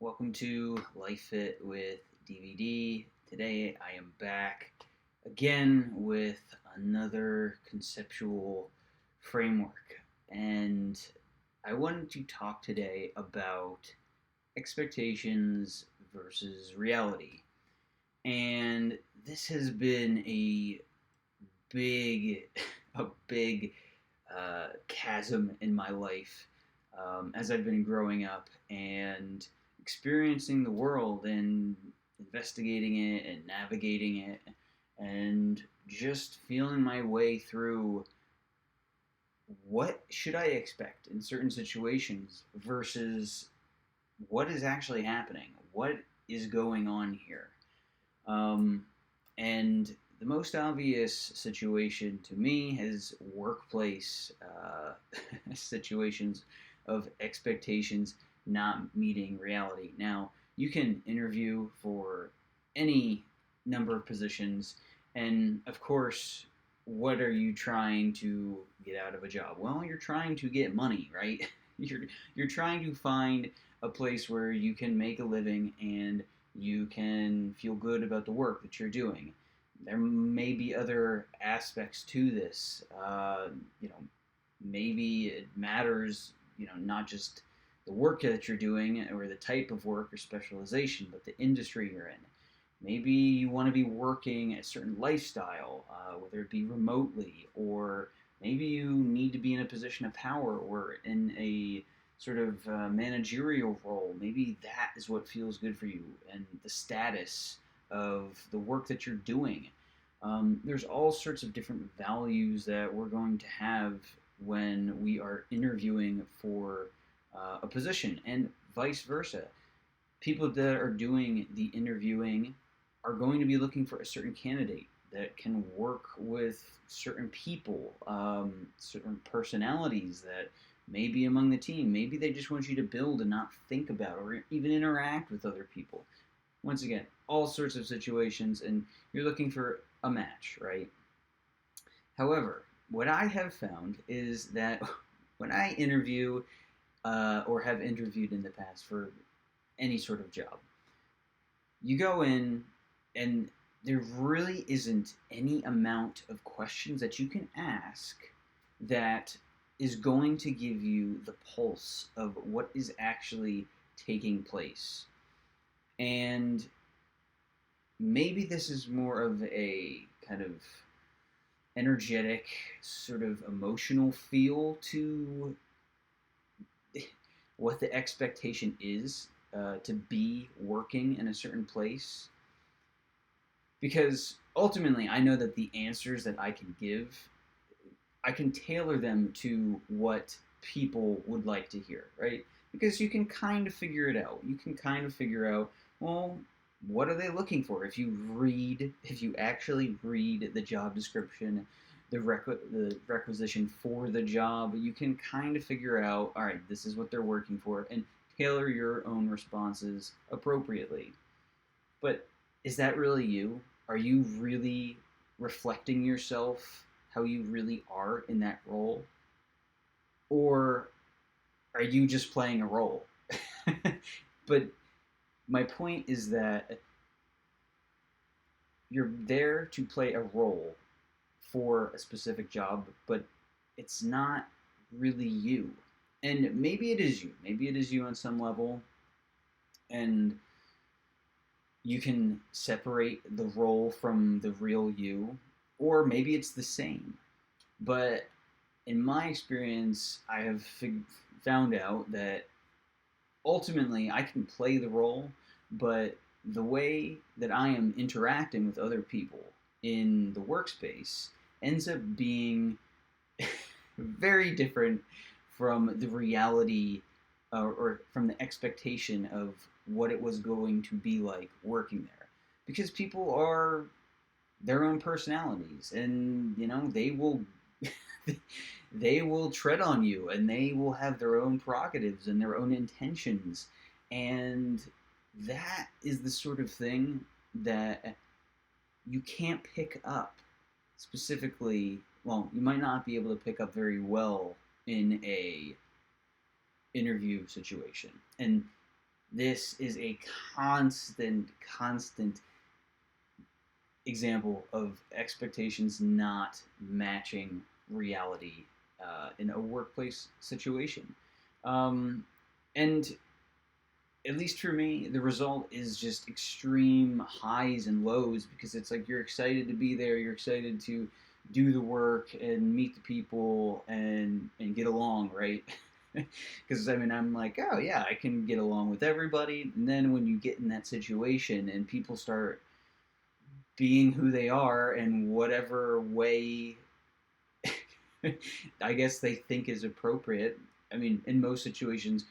Welcome to Life Fit with DVD. Today I am back again with another conceptual framework, and I wanted to talk today about expectations versus reality. And this has been big, a big chasm in my life as I've been growing up and experiencing the world and investigating it and navigating it and just feeling my way through what should I expect in certain situations versus what is actually happening, what is going on here. Um, and the most obvious situation to me is workplace situations of expectations not meeting reality. Now, you can interview for any number of positions, and of course, what are you trying to get out of a job? Well, you're trying to get money, right? you're you're trying to find a place where you can make a living and you can feel good about the work that you're doing. There may be other aspects to this. Maybe it matters, not just the work that you're doing or the type of work or specialization, but the industry you're in. Maybe you want to be working a certain lifestyle, whether it be remotely, or maybe you need to be in a position of power or in a sort of managerial role. Maybe that is what feels good for you and the status of the work that you're doing. There's all sorts of different values that we're going to have when we are interviewing for a position, and vice versa. People that are doing the interviewing are going to be looking for a certain candidate that can work with certain people, certain personalities that may be among the team. Maybe they just want you to build and not think about or even interact with other people. Once again, all sorts of situations, and you're looking for a match, right? However, what I have found is that when I interview or have interviewed in the past for any sort of job, you go in and there really isn't any amount of questions that you can ask that is going to give you the pulse of what is actually taking place. And maybe this is more of a kind of energetic, sort of emotional feel to what the expectation is to be working in a certain place. Because ultimately, I know that the answers that I can give, I can tailor them to what people would like to hear, right? Because you can kind of figure it out. You can kind of figure out, well, what are they looking for? If you actually read the job description, the requisition for the job, you can kind of figure out, all right, this is what they're working for, and tailor your own responses appropriately. But is that really you? Are you really reflecting yourself how you really are in that role? Or are you just playing a role? But my point is that you're there to play a role for a specific job, but it's not really you. And maybe it is you. Maybe it is you on some level, and you can separate the role from the real you, or maybe it's the same. But in my experience, I have found out that ultimately I can play the role, but the way that I am interacting with other people in the workspace ends up being very different from the reality or from the expectation of what it was going to be like working there. Because people are their own personalities, and they will they will tread on you, and they will have their own prerogatives and their own intentions, and that is the sort of thing that you can't pick up specifically. Well, you might not be able to pick up very well in a interview situation. And This is a constant example of expectations not matching reality in a workplace situation. Um, and at least for me, the result is just extreme highs and lows because it's like you're excited to be there, you're excited to do the work and meet the people and get along, right? Because I mean, I'm like, oh yeah, I can get along with everybody. And then when you get in that situation and people start being who they are in whatever way I guess they think is appropriate. I mean, in most situations,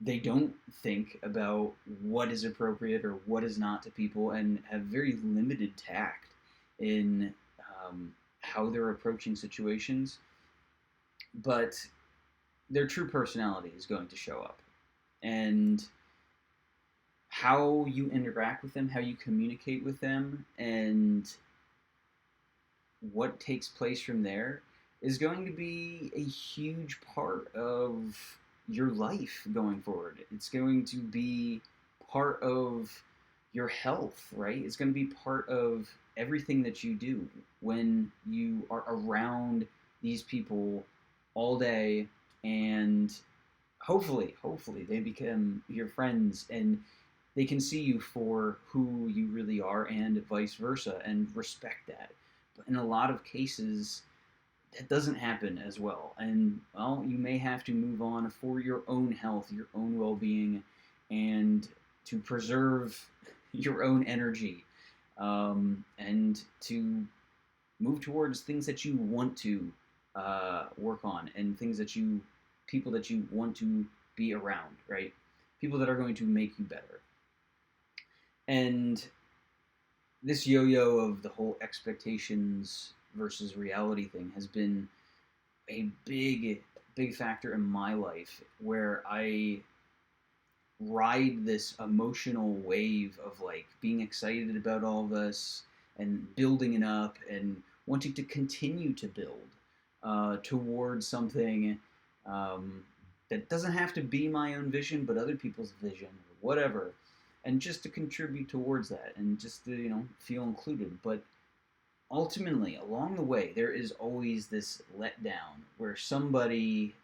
they don't think about what is appropriate or what is not to people and have very limited tact in how they're approaching situations. But their true personality is going to show up. And how you interact with them, how you communicate with them, and what takes place from there is going to be a huge part of your life going forward. It's going to be part of your health, right? It's going to be part of everything that you do when you are around these people all day, and hopefully they become your friends and they can see you for who you really are and vice versa and respect that. But in a lot of cases, that doesn't happen as well. And, well, you may have to move on for your own health, your own well being, and to preserve your own energy and to move towards things that you want to work on and things that people that you want to be around, right? People that are going to make you better. And this yo-yo of the whole expectations versus reality thing has been a big factor in my life where I ride this emotional wave of like being excited about all of this and building it up and wanting to continue to build towards something um, that doesn't have to be my own vision but other people's vision or whatever, and just to contribute towards that and just to feel included. But ultimately, along the way, there is always this letdown where somebody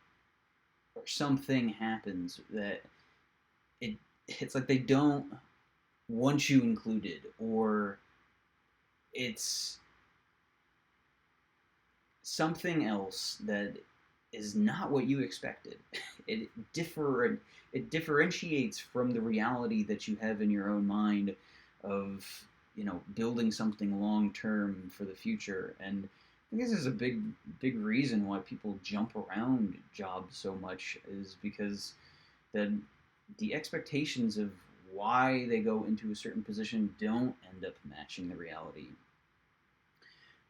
or something happens that it it's like they don't want you included, or it's something else that is not what you expected. It it differentiates from the reality that you have in your own mind of building something long term for the future. And I think this is a big reason why people jump around jobs so much, is because that the expectations of why they go into a certain position don't end up matching the reality.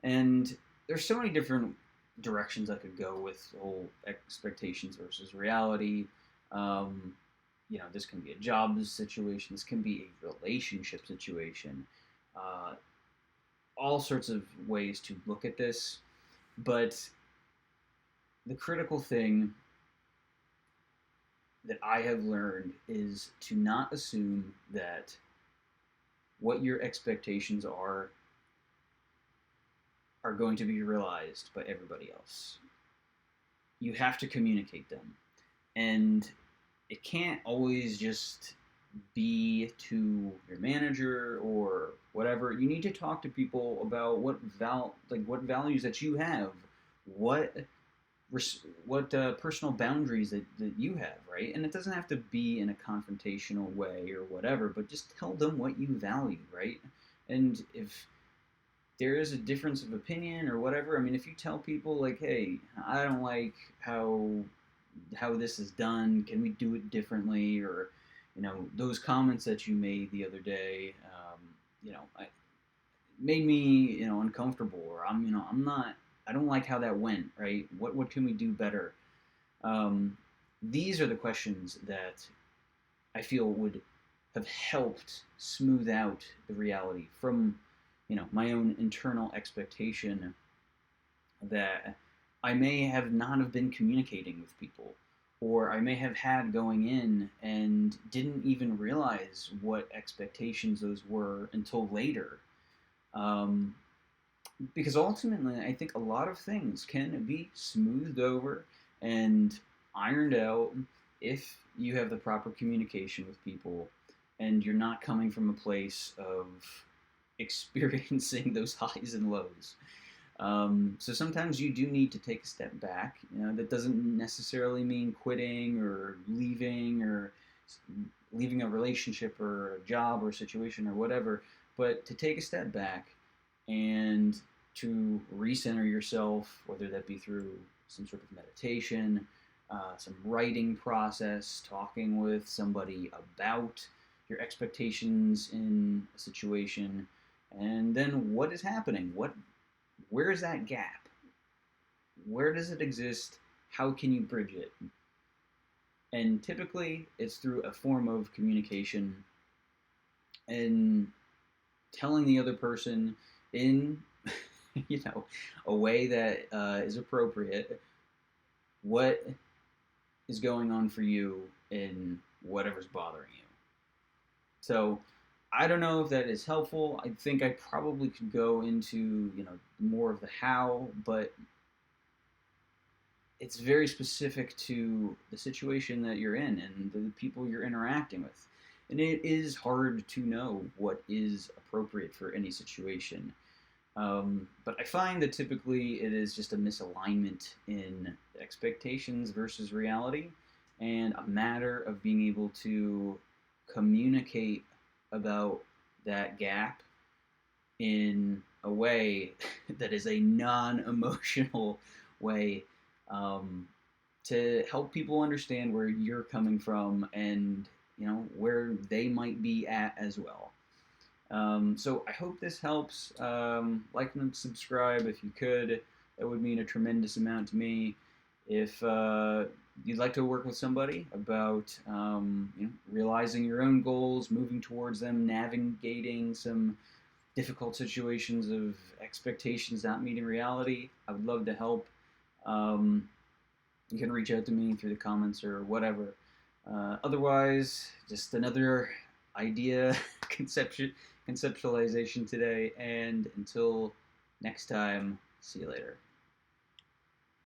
And there's so many different directions I could go with the whole expectations versus reality. Um, this can be a job situation, this can be a relationship situation, uh, all sorts of ways to look at this. But the critical thing that I have learned is to not assume that what your expectations are going to be realized by everybody else. You have to communicate them. And it can't always just be to your manager or whatever. You need to talk to people about what values that you have, what personal boundaries that you have, right? And it doesn't have to be in a confrontational way or whatever, but just tell them what you value, right? And if there is a difference of opinion or whatever, I mean, if you tell people like, hey, I don't like how this is done, can we do it differently? Or those comments that you made the other day, made me uncomfortable, or I'm not, I don't like how that went, right? What can we do better? um, these are the questions that I feel would have helped smooth out the reality from my own internal expectation that I may have not have been communicating with people, or I may have had going in and didn't even realize what expectations those were until later. Um, because ultimately, I think a lot of things can be smoothed over and ironed out if you have the proper communication with people and you're not coming from a place of experiencing those highs and lows. So sometimes you do need to take a step back. You know, that doesn't necessarily mean quitting or leaving a relationship or a job or a situation or whatever, but to take a step back and to recenter yourself, whether that be through some sort of meditation, some writing process, talking with somebody about your expectations in a situation, and then what is happening? Where is that gap? Where does it exist? How can you bridge it? And typically, it's through a form of communication and telling the other person in a way that is appropriate what is going on for you and whatever's bothering you. So I don't know if that is helpful. I think I probably could go into more of the how, but it's very specific to the situation that you're in and the people you're interacting with. And it is hard to know what is appropriate for any situation. But I find that typically it is just a misalignment in expectations versus reality, and a matter of being able to communicate about that gap in a way that is a non-emotional way, um, to help people understand where you're coming from and where they might be at as well. So I hope this helps. Like and subscribe if you could. That would mean a tremendous amount to me. If you'd like to work with somebody about realizing your own goals, moving towards them, navigating some difficult situations of expectations not meeting reality, I would love to help. You can reach out to me through the comments or whatever. Otherwise, just another idea conceptualization today. And until next time, see you later.